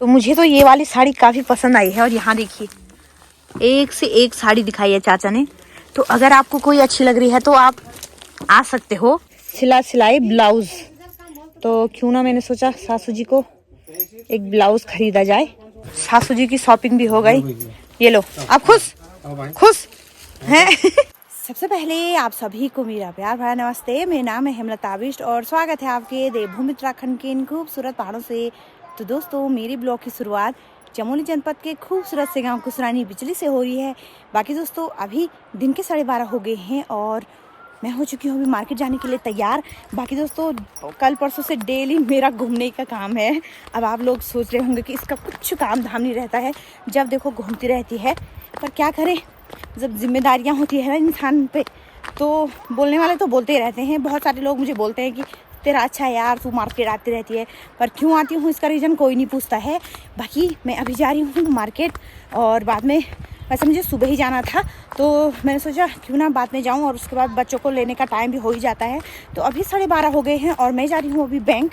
तो मुझे तो ये वाली साड़ी काफ़ी पसंद आई है। और यहाँ देखिए एक से एक साड़ी दिखाई है चाचा ने। तो अगर आपको कोई अच्छी लग रही है तो आप आ सकते हो। सिलाई ब्लाउज, तो क्यों ना मैंने सोचा सासू जी को एक ब्लाउज खरीदा जाए। सासू जी की शॉपिंग भी हो गई। ये लो, आप खुश हैं? सबसे पहले आप सभी को मेरा प्यार भरा नमस्ते। मेरा नाम है हेमलता बिष्ट और स्वागत है आपके देवभूमि उत्तराखंड के इन खूबसूरत पहाड़ों से। तो दोस्तों, मेरी ब्लॉग की शुरुआत चमोली जनपद के खूबसूरत से गांव कुसरानी बिचली से हो रही है। बाकी दोस्तों, अभी दिन के 12:30 हो गए हैं और मैं हो चुकी हूँ अभी मार्केट जाने के लिए तैयार। बाकी दोस्तों, कल परसों से डेली मेरा घूमने का काम है। अब आप लोग सोच रहे होंगे कि इसका कुछ काम धाम नहीं रहता है, जब देखो घूमती रहती है। पर क्या करें, जब जिम्मेदारियां होती है ना इंसान पे, तो बोलने वाले तो बोलते ही रहते हैं। बहुत सारे लोग मुझे बोलते हैं कि तेरा अच्छा है यार, तू मार्केट आती रहती है। पर क्यों आती हूँ इसका रीज़न कोई नहीं पूछता है। बाकी मैं अभी जा रही हूँ मार्केट और बाद में, वैसे मुझे सुबह ही जाना था तो मैंने सोचा क्यों ना बाद में जाऊं, और उसके बाद बच्चों को लेने का टाइम भी हो ही जाता है। तो अभी 12:30 हो गए हैं और मैं जा रही हूँ अभी बैंक,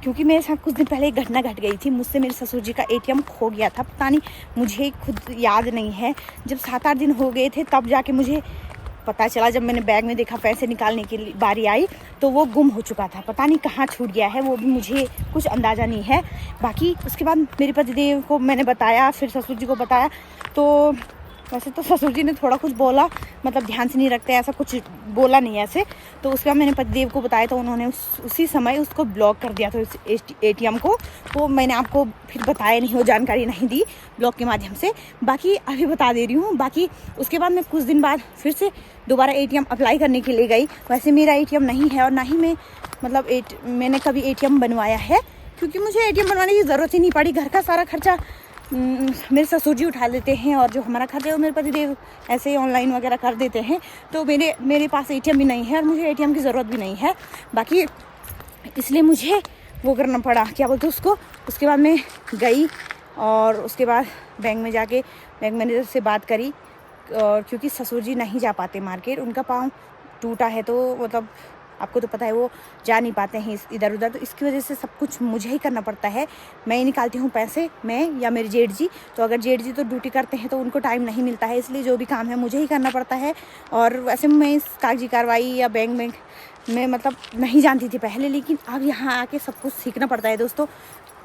क्योंकि मेरे साथ कुछ दिन पहले एक घटना घट गई थी। मुझसे मेरे ससुर जी का ATM खो गया था। पता नहीं, मुझे खुद याद नहीं है। जब 7-8 दिन हो गए थे तब जाके मुझे पता चला। जब मैंने बैग में देखा, पैसे निकालने की बारी आई तो वो गुम हो चुका था। पता नहीं कहाँ छूट गया है, वो भी मुझे कुछ अंदाज़ा नहीं है। बाकी उसके बाद मेरे पतिदेव को मैंने बताया, फिर ससुर जी को बताया। तो वैसे तो ससुर जी ने थोड़ा कुछ बोला, मतलब ध्यान से नहीं रखते, ऐसा कुछ बोला नहीं ऐसे। तो उसके बाद मैंने पतिदेव को बताया तो उन्होंने उसी समय उसको ब्लॉक कर दिया था, उस ATM को। तो मैंने आपको फिर बताया नहीं, वो जानकारी नहीं दी ब्लॉग के माध्यम से। बाकी अभी बता दे रही हूँ। बाकी उसके बाद मैं कुछ दिन बाद फिर से दोबारा ATM अप्लाई करने के लिए गई। वैसे मेरा ATM नहीं है और ना ही मैंने कभी ATM बनवाया है, क्योंकि मुझे ATM बनवाने की ज़रूरत ही नहीं पड़ी। घर का सारा खर्चा मेरे ससुर जी उठा लेते हैं और जो हमारा खर्चा है वो मेरे पतिदेव ऐसे ही ऑनलाइन वगैरह कर देते हैं। तो मेरे पास ATM भी नहीं है और मुझे ATM की ज़रूरत भी नहीं है। बाकी इसलिए मुझे वो करना पड़ा, क्या बोलते हैं उसको। उसके बाद मैं गई और उसके बाद बैंक में जाके बैंक मैनेजर से बात करी। और क्योंकि ससुर जी नहीं जा पाते मार्केट, उनका पाँव टूटा है, तो मतलब आपको तो पता है वो जा नहीं पाते हैं इधर उधर। तो इसकी वजह से सब कुछ मुझे ही करना पड़ता है। मैं ही निकालती हूँ पैसे, मैं या मेरे जेठ जी। तो अगर जेठ जी तो ड्यूटी करते हैं तो उनको टाइम नहीं मिलता है, इसलिए जो भी काम है मुझे ही करना पड़ता है। और वैसे मैं इस कागजी कार्रवाई या बैंक में मतलब नहीं जानती थी पहले, लेकिन अब यहाँ आके सब कुछ सीखना पड़ता है दोस्तों।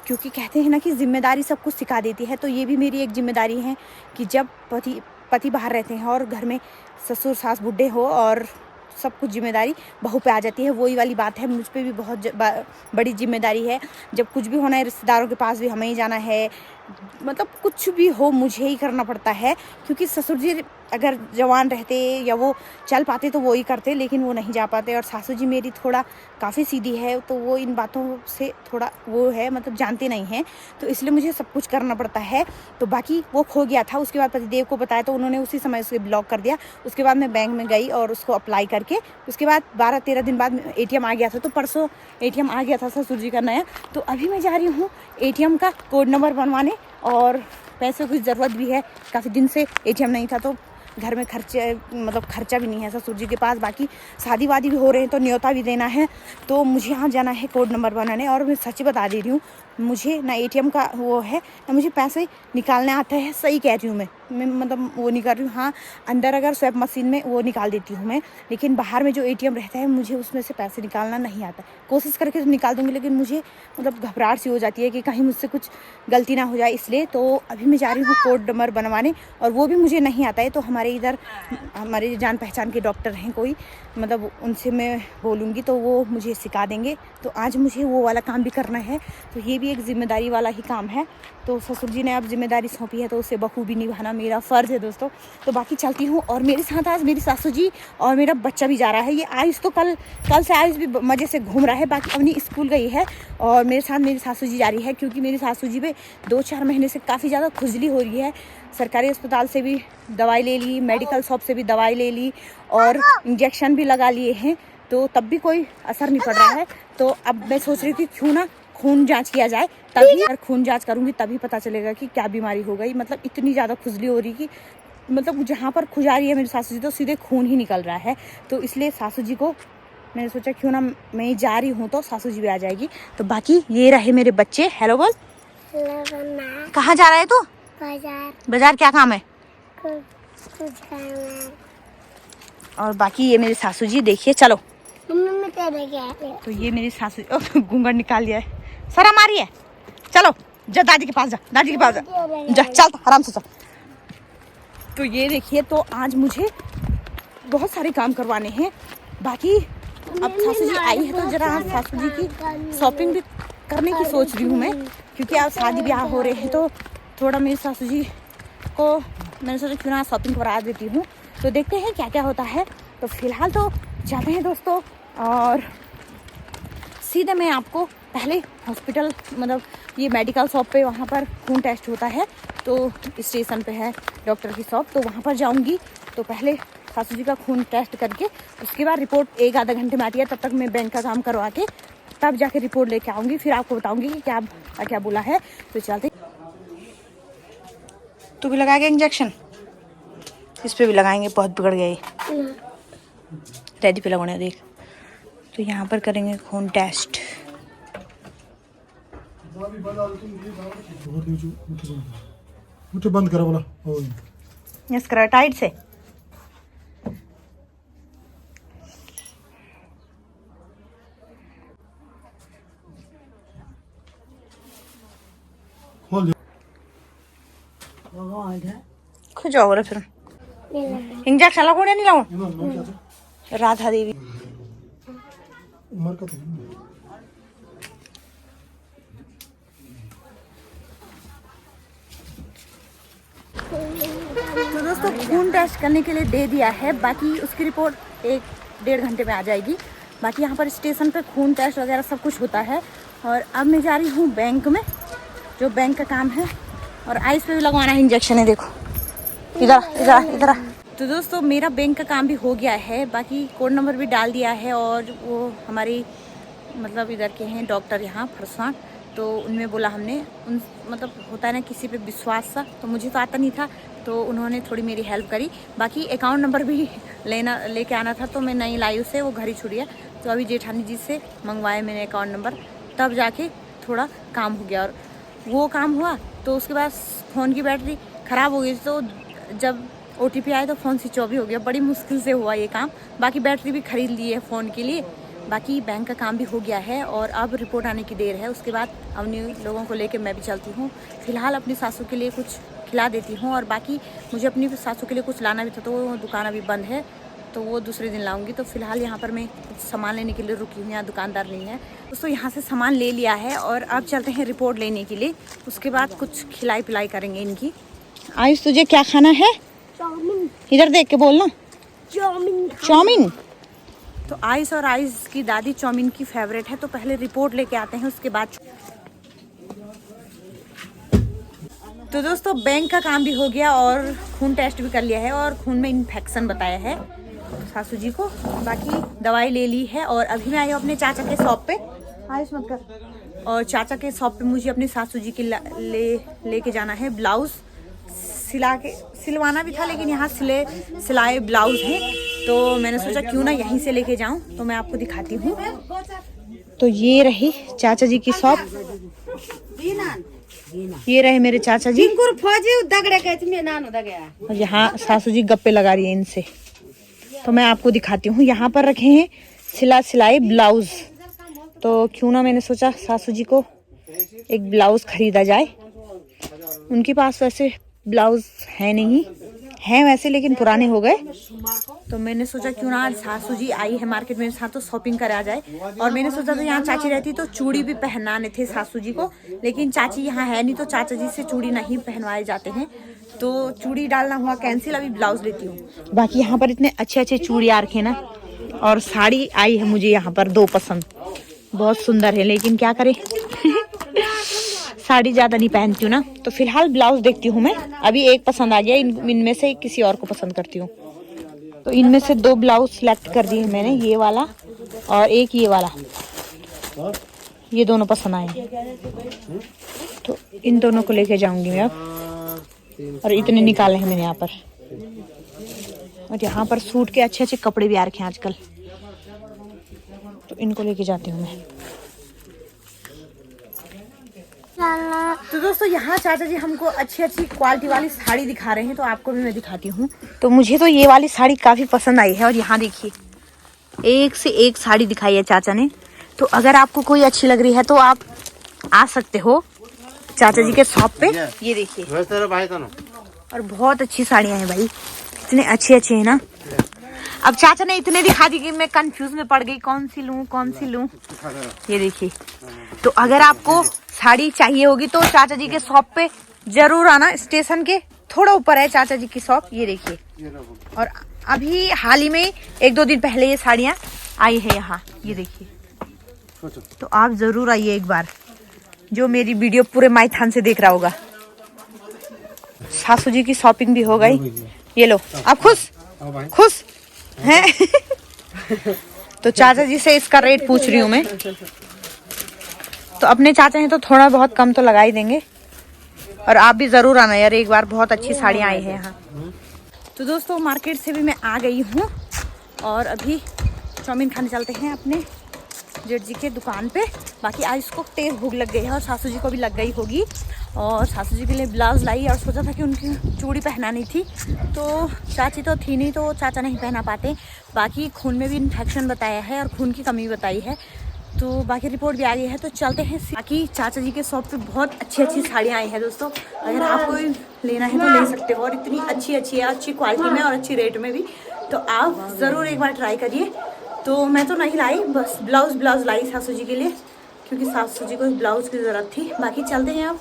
क्योंकि कहते हैं ना कि जिम्मेदारी सब कुछ सिखा देती है। तो ये भी मेरी एक जिम्मेदारी है कि जब पति बाहर रहते हैं और घर में ससुर सास बूढ़े हो और सब कुछ जिम्मेदारी बहू पे आ जाती है। वही वाली बात है, मुझ पे भी बहुत बड़ी जिम्मेदारी है। जब कुछ भी होना है, रिश्तेदारों के पास भी हमें ही जाना है, मतलब कुछ भी हो मुझे ही करना पड़ता है। क्योंकि ससुर जी अगर जवान रहते या वो चल पाते तो वो ही करते, लेकिन वो नहीं जा पाते। और सासू जी मेरी थोड़ा काफ़ी सीधी है, तो वो इन बातों से थोड़ा वो है, मतलब जानते नहीं हैं। तो इसलिए मुझे सब कुछ करना पड़ता है। तो बाकी वो खो गया था, उसके बाद पतिदेव को बताया तो उन्होंने उसी समय उसे ब्लॉक कर दिया। उसके बाद मैं बैंक में गई और उसको अप्लाई करके उसके बाद 12-13 दिन बाद ATM आ गया था। तो परसों ATM आ गया था ससुर जी का नया। तो अभी मैं जा रही हूँ ATM का कोड नंबर बनवाने, और पैसे की ज़रूरत भी है। काफ़ी दिन से ATM नहीं था, तो घर में खर्चा भी नहीं है ससुर जी के पास। बाकी शादी वादी भी हो रहे हैं तो न्योता भी देना है, तो मुझे यहाँ जाना है कोड नंबर बनाने। और मैं सच बता दे रही हूँ, मुझे ना ATM का वो है ना मुझे पैसे निकालने आता है। सही कह रही हूँ मैं मतलब वो नहीं कर रही हूँ। हाँ, अंदर अगर स्वैप मशीन में वो निकाल देती हूँ मैं, लेकिन बाहर में जो ATM रहता है मुझे उसमें से पैसे निकालना नहीं आता। कोशिश करके तो निकाल दूँगी, लेकिन मुझे मतलब घबराहट सी हो जाती है कि कहीं मुझसे कुछ गलती ना हो जाए, इसलिए। तो अभी मैं जा रही हूँ कोड नंबर बनवाने, और वो भी मुझे नहीं आता है। तो हमारे इधर हमारे जान पहचान के डॉक्टर हैं कोई, मतलब उनसे मैं बोलूँगी तो वो मुझे सिखा देंगे। तो आज मुझे वो वाला काम भी करना है, तो ये भी एक जिम्मेदारी वाला ही काम है। तो ससुर जी ने अब जिम्मेदारी सौंपी है तो उसे बखूबी निभाना मेरा फ़र्ज़ है दोस्तों। तो बाकी चलती हूँ। और मेरे साथ आज मेरी सासू जी और मेरा बच्चा भी जा रहा है। ये आयुष तो कल से आयुष भी मज़े से घूम रहा है। बाकी अपनी स्कूल गई है और मेरे साथ मेरी सासू जी जा रही है, क्योंकि मेरी सासू जी पे 2-4 महीने से काफ़ी ज़्यादा खुजली हो रही है। सरकारी अस्पताल से भी दवाई ले ली, मेडिकल शॉप से भी दवाई ले ली और इंजेक्शन भी लगा लिए हैं, तो तब भी कोई असर नहीं पड़ रहा है। तो अब मैं सोच रही थी क्यों ना खून जांच किया जाए, तभी अगर खून जांच करूँगी तभी पता चलेगा कि क्या बीमारी हो गई। मतलब इतनी ज़्यादा खुजली हो रही कि मतलब जहाँ पर खुजा रही है मेरी सासू जी तो सीधे खून ही निकल रहा है। तो इसलिए सासू जी को मैंने सोचा क्यों ना मैं जा रही हूँ तो सासू जी भी आ जाएगी। तो बाकी ये रहे मेरे बच्चे। हेलो बोल, कहाँ जा रहा है तू? बाजार। बाजार क्या काम है? कुछ काम है। और बाकी ये मेरी सासू जी, देखिए। चलो मम्मी तेरे क्या है? तो ये मेरी सासू घूंघट निकाल लिया है, शर्म आ रही है। चलो जा दादी के पास, जा दादी के पास जा, चल आराम से चल। तो ये देखिए, तो आज मुझे बहुत सारे काम करवाने हैं। बाकी अब सासू जी आई है तो जरा सासू जी की शॉपिंग भी करने की सोच रही हूँ मैं, क्योंकि अब शादी ब्याह हो रहे हैं तो थोड़ा मेरी सासू जी को मैंने सोचा क्यों ना शॉपिंग करा देती हूँ। तो देखते हैं क्या क्या होता है। तो फिलहाल तो जाते हैं दोस्तों, और सीधे मैं आपको पहले हॉस्पिटल, मतलब ये मेडिकल शॉप पे, वहाँ पर खून टेस्ट होता है। तो स्टेशन पे है डॉक्टर की शॉप, तो वहाँ पर जाऊँगी। तो पहले सासू जी का खून टेस्ट करके उसके बाद रिपोर्ट 1 आधा घंटे में आती है। तब तक मैं बैंक का काम करवा के तब जाके रिपोर्ट लेके आऊँगी, फिर आपको बताऊँगी कि क्या बोला है। तो चलते। तू भी लगाएगा इंजेक्शन? इस पे भी लगाएंगे, बहुत बिगड़ गई। रेडी पे लगाने देख। तो यहाँ पर करेंगे खून टेस्ट। मुझे बंद करा बोला। यस करा टाइट से। खोल खुद जाओ रे फिर। इंजेक्शन लगाओ नहीं लगाओ? राधा देवी उम्र का तो दोस्तों खून टेस्ट करने के लिए दे दिया है। बाकी उसकी रिपोर्ट 1-1.5 घंटे में आ जाएगी। बाकी यहाँ पर स्टेशन पे खून टेस्ट वगैरह सब कुछ होता है। और अब मैं जा रही हूँ बैंक में, जो बैंक का काम है। और आइस पे भी लगवाना है इंजेक्शन है, देखो इधर। तो दोस्तों मेरा बैंक का काम भी हो गया है। बाकी कोड नंबर भी डाल दिया है। और वो हमारी मतलब इधर के हैं डॉक्टर यहाँ फरसान, तो उनमें बोला हमने उन मतलब होता है ना किसी पे विश्वास सा, तो मुझे तो आता नहीं था, तो उन्होंने थोड़ी मेरी हेल्प करी। बाकी अकाउंट नंबर भी लेके आना था, तो मैं नहीं लाई उसे, वो घर ही छुड़ी है। तो अभी जेठानी जी से मंगवाया मैंने अकाउंट नंबर, तब जाके थोड़ा काम हो गया। और वो काम हुआ तो उसके बाद फ़ोन की बैटरी ख़राब हो गई, तो जब OTP आए तो फ़ोन स्विच ऑफ भी हो गया। बड़ी मुश्किल से हुआ ये काम। बाकी बैटरी भी ख़रीद ली है फ़ोन के लिए। बाकी बैंक का काम भी हो गया है और अब रिपोर्ट आने की देर है। उसके बाद अपने लोगों को लेकर मैं भी चलती हूँ। फिलहाल अपनी सासू के लिए कुछ खिला देती हूँ। और बाकी मुझे अपनी सासू के लिए कुछ लाना भी था, तो वो दुकान अभी बंद है, तो वो दूसरे दिन लाऊंगी। तो फिलहाल यहाँ पर मैं कुछ सामान लेने के लिए रुकी हूँ, यहाँ दुकानदार नहीं है। दोस्तों यहाँ से सामान ले लिया है और अब चलते हैं रिपोर्ट लेने के लिए। उसके बाद कुछ खिलाई पिलाई करेंगे इनकी। आयुष तुझे क्या खाना है? चाउमीन। इधर देख के बोलना। चाउमीन। तो आइस और आइस की दादी चाउमीन की फेवरेट है। तो पहले रिपोर्ट लेके आते हैं, उसके बाद। तो दोस्तों बैंक का काम भी हो गया और खून टेस्ट भी कर लिया है और खून में इन्फेक्शन बताया है सासू जी को। बाकी दवाई ले ली है और अभी मैं आई हूँ अपने चाचा के शॉप पे। आयुष मत कर। और चाचा के शॉप पे मुझे अपनी सासू जी के लेके जाना है ब्लाउज सिलवाना भी था, लेकिन यहाँ सिलाए ब्लाउज हैं, तो मैंने सोचा क्यों ना यहीं से लेके जाऊं। तो मैं आपको दिखाती हूँ। तो ये रही चाचा जी की शॉप, ये रहे मेरे चाचा जी। और यहाँ सासू जी गप्पे लगा रही है इनसे। तो मैं आपको दिखाती हूँ। यहाँ पर रखे हैं सिलाई ब्लाउज, तो क्यों ना मैंने सोचा सासू जी को एक ब्लाउज खरीदा जाए। उनके पास वैसे ब्लाउज है नहीं, हैं वैसे, लेकिन पुराने हो गए। तो मैंने सोचा क्यों ना सासू जी आई है मार्केट में साथ, तो शॉपिंग करा जाए। और मैंने सोचा तो यहाँ चाची रहती तो चूड़ी भी पहनाने थे सासू जी को, लेकिन चाची यहाँ है नहीं, तो चाचा जी से चूड़ी नहीं पहनवाए जाते हैं, तो चूड़ी डालना हुआ कैंसिल। अभी ब्लाउज लेती हूँ। बाकी यहाँ पर इतने अच्छे अच्छे चूड़ी आ रखे ना, और साड़ी आई है मुझे यहाँ पर 2 पसंद, बहुत सुंदर है, लेकिन क्या करें साड़ी ज्यादा नहीं पहनती हूँ ना। तो फिलहाल ब्लाउज देखती हूँ मैं। अभी एक पसंद आ गया, इनमें से किसी और को पसंद करती हूँ। तो इनमें से 2 ब्लाउज सिलेक्ट कर दिए मैंने, ये वाला और एक ये वाला, ये दोनों पसंद आए। तो इन दोनों को लेके जाऊंगी मैं अब। और इतने निकाले हैं मैंने यहाँ पर। और यहाँ पर सूट के अच्छे अच्छे कपड़े भी आ रखे हैं आजकल, तो इनको लेके जाती हूँ मैं। तो दोस्तों यहाँ चाचा जी हमको अच्छी अच्छी क्वालिटी वाली साड़ी दिखा रहे हैं, तो आपको भी मैं दिखाती हूँ। तो मुझे तो ये वाली साड़ी काफी पसंद आई है और यहाँ देखिए एक से एक साड़ी दिखाई है चाचा ने। तो अगर आपको कोई अच्छी लग रही है तो आप आ सकते हो चाचा जी के शॉप पे। ये देखिए और बहुत अच्छी साड़ियाँ हैं भाई, इतने अच्छे अच्छे हैं ना। अब चाचा ने इतने दिखा दी कि मैं कंफ्यूज में पड़ गई, कौन सी लूं कौन सी लूं। ये देखिए, तो अगर आपको साड़ी चाहिए होगी तो चाचा जी के शॉप पे जरूर आना। स्टेशन के थोड़ा ऊपर है चाचा जी की शॉप। ये देखिए, और अभी हाल ही में 1-2 दिन पहले ये साड़ियाँ आई है यहाँ। ये देखिए, तो आप जरूर आइए एक बार, जो मेरी वीडियो पूरे माइथान से देख रहा होगा। सासू जी की शॉपिंग भी हो गई। ये लो, आप खुश खुश हैं? तो चाचा जी से इसका रेट पूछ रही हूँ मैं। तो अपने चाचा हैं तो थोड़ा बहुत कम तो लगा ही देंगे। और आप भी जरूर आना यार एक बार, बहुत अच्छी साड़ियाँ आई हैं यहाँ। तो दोस्तों मार्केट से भी मैं आ गई हूँ और अभी चाउमीन खाने चलते हैं अपने जेठ जी के दुकान पे। बाकी आज इसको तेज भूख लग गई है और सासू जी को भी लग गई होगी। और सासू जी के लिए ब्लाउज लाई और सोचा था कि उनकी चूड़ी पहनानी थी, तो चाची तो थी नहीं तो चाचा नहीं पहना पाते। बाकी खून में भी इन्फेक्शन बताया है और खून की कमी बताई है, तो बाकी रिपोर्ट भी आ गई है। तो चलते हैं। बाकी चाचा जी के शॉप पे बहुत अच्छी अच्छी साड़ियाँ आई हैं दोस्तों, अगर आपको लेना है तो ले सकते हो। और इतनी अच्छी अच्छी है, अच्छी क्वालिटी में और अच्छी रेट में भी, तो आप ज़रूर एक बार ट्राई करिए। तो मैं तो नहीं लाई, बस ब्लाउज लाई सासू जी के लिए, क्योंकि सासू जी को ब्लाउज की ज़रूरत थी। बाकी चलते हैं, अब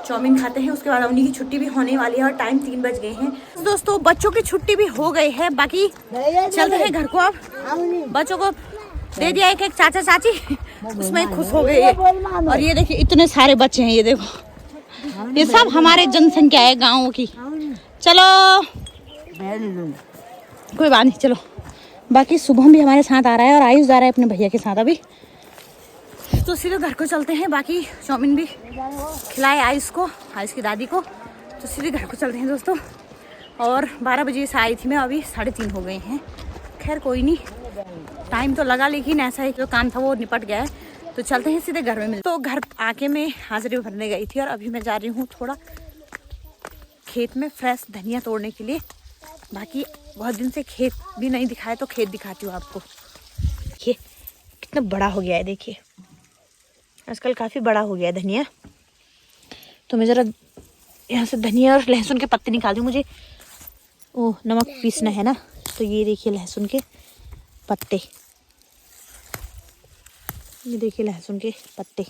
चाउमीन खाते हैं, उसके बाद उन्हीं की छुट्टी भी होने वाली है और टाइम 3 बज गए हैं। दोस्तों बच्चों की छुट्टी भी हो गई है, बाकी चलते हैं घर को। अब बच्चों को दे दिया एक चाचा चाची, उसमें खुश हो गए। और ये देखिए इतने सारे बच्चे हैं, ये देखो, ये सब हमारे जनसंख्या है गाँव की। चलो कोई बात नहीं, चलो। बाकी शुभम भी हमारे साथ आ रहा है और आयुष जा रहा है अपने भैया के साथ अभी। तो सीधे घर को चलते हैं। बाकी चाउमीन भी खिलाए आयुष को, आयुष की दादी को। तो सीधे घर को चलते हैं दोस्तों। और 12 बजे से आई थी मैं, अभी 3:30 हो गए हैं। खैर कोई नहीं, टाइम तो लगा, लेकिन ऐसा है जो काम था वो निपट गया है। तो चलते हैं सीधे घर में मिलते। तो घर आके मैं हाजिरी भरने गई थी और अभी मैं जा रही हूँ थोड़ा खेत में फ्रेश धनिया तोड़ने के लिए। बाकी बहुत दिन से खेत भी नहीं दिखाया, तो खेत दिखाती हूँ आपको। देखिए कितना बड़ा हो गया है, देखिए आजकल काफ़ी बड़ा हो गया है धनिया। तो मैं ज़रा यहाँ से धनिया और लहसुन के पत्ते निकाल दूँ। मुझे ओह नमक पीसना है ना, तो ये देखिए लहसुन के पत्ते, ये देखिए लहसुन के पत्ते,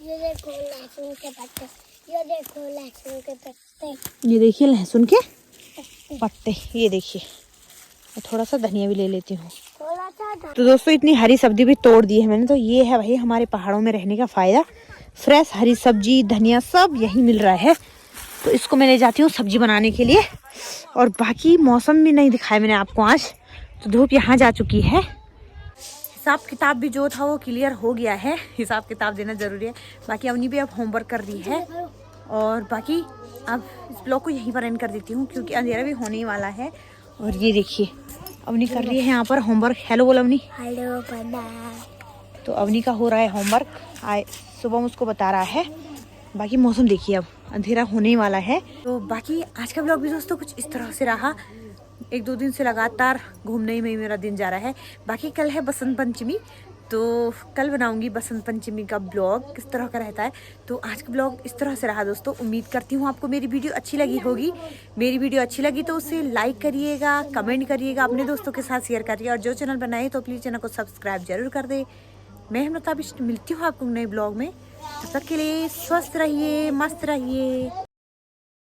ये देखो लहसुन के पत्ते, ये देखो लहसुन के पत्ते, ये देखिए लहसुन के पत्ते, ये देखिए। थोड़ा सा धनिया भी ले लेती हूँ। थोड़ा सा। तो दोस्तों इतनी हरी सब्जी भी तोड़ दी है मैंने। तो ये है भाई हमारे पहाड़ों में रहने का फ़ायदा, फ्रेश हरी सब्जी धनिया सब यहीं मिल रहा है। तो इसको मैं ले जाती हूँ सब्जी बनाने के लिए। और बाकी मौसम भी नहीं दिखाया मैंने आपको आज, तो धूप यहाँ जा चुकी है। हिसाब किताब भी जो था वो क्लियर हो गया है, हिसाब किताब देना ज़रूरी है। बाकी अवनी भी अब होमवर्क कर रही है। और बाकी अब इस ब्लॉग को यहीं पर एंड कर देती हूँ, क्योंकि अंधेरा भी होने ही वाला है। और ये देखिए अवनी कर रही है यहाँ पर होमवर्क। हेलो बोल अवनी। हेलो बना। तो अवनी का हो रहा है होमवर्क, सुबह उसको बता रहा है। बाकी मौसम देखिए अब अंधेरा होने ही वाला है। तो बाकी आज का ब्लॉग भी दोस्तों कुछ इस तरह से रहा। 1-2 दिन से लगातार घूमने में मेरा दिन जा रहा है। बाकी कल है बसंत पंचमी, तो कल बनाऊंगी बसंत पंचमी का ब्लॉग किस तरह का रहता है। तो आज का ब्लॉग इस तरह से रहा दोस्तों। उम्मीद करती हूँ आपको मेरी वीडियो अच्छी लगी होगी। मेरी वीडियो अच्छी लगी तो उसे लाइक करिएगा, कमेंट करिएगा, अपने दोस्तों के साथ शेयर करिए। और जो चैनल बनाए तो प्लीज़ चैनल को सब्सक्राइब जरूर कर दे। मैं हेमलता मिलती हूँ आपको नए ब्लॉग में। तब तक के लिए स्वस्थ रहिए, मस्त रहिए।